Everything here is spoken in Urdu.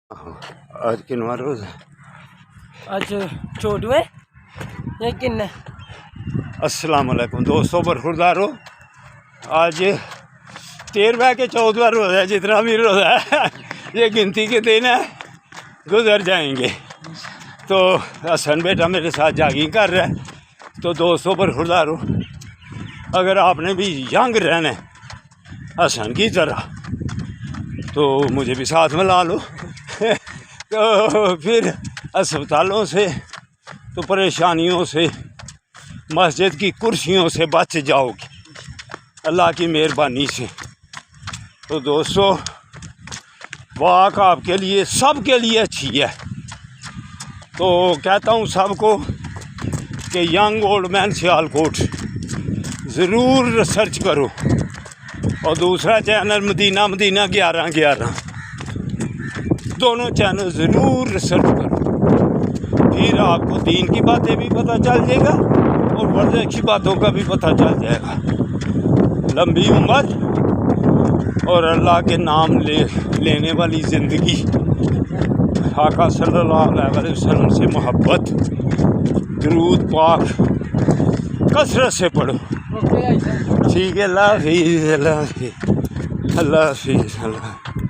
آج کنواں روز ہے؟ آج چھوٹو ہے یا کن ہے؟ السلام علیکم دوستوں، برخوردارو، آج 13واں کے 14واں روز ہے، جتنا بھی روز ہے یہ گنتی کے دن ہے، گزر جائیں گے۔ تو حسن بیٹا میرے ساتھ جاگنگ کر رہا ہے۔ تو دوستوں برخوردارو، اگر آپ نے بھی ینگ رہنا ہے حسن کی طرح تو مجھے بھی ساتھ میں لا لو تو پھر اسپتالوں سے تو پریشانیوں سے، مسجد کی کرسیوں سے بچ جاؤ گے اللہ کی مہربانی سے۔ تو دوستو، واک آپ کے لیے، سب کے لیے اچھی ہے۔ تو کہتا ہوں سب کو کہ ینگ اولڈ مین سیالکوٹ ضرور ریسرچ کرو، اور دوسرا چینل مدینہ 11 دونوں چینل ضرور ریسرچ کرو، پھر آپ کو دین کی باتیں بھی پتہ چل جائے گا اور ورزش کی باتوں کا بھی پتہ چل جائے گا۔ لمبی عمر اور اللہ کے نام لینے والی زندگی، آقا صلی اللہ علیہ وسلم سے محبت، درود پاک کثرت سے پڑھو۔ ٹھیک ہے، اللہ حافظ، اللہ حافظ، اللہ حافظ، اللہ حافظ۔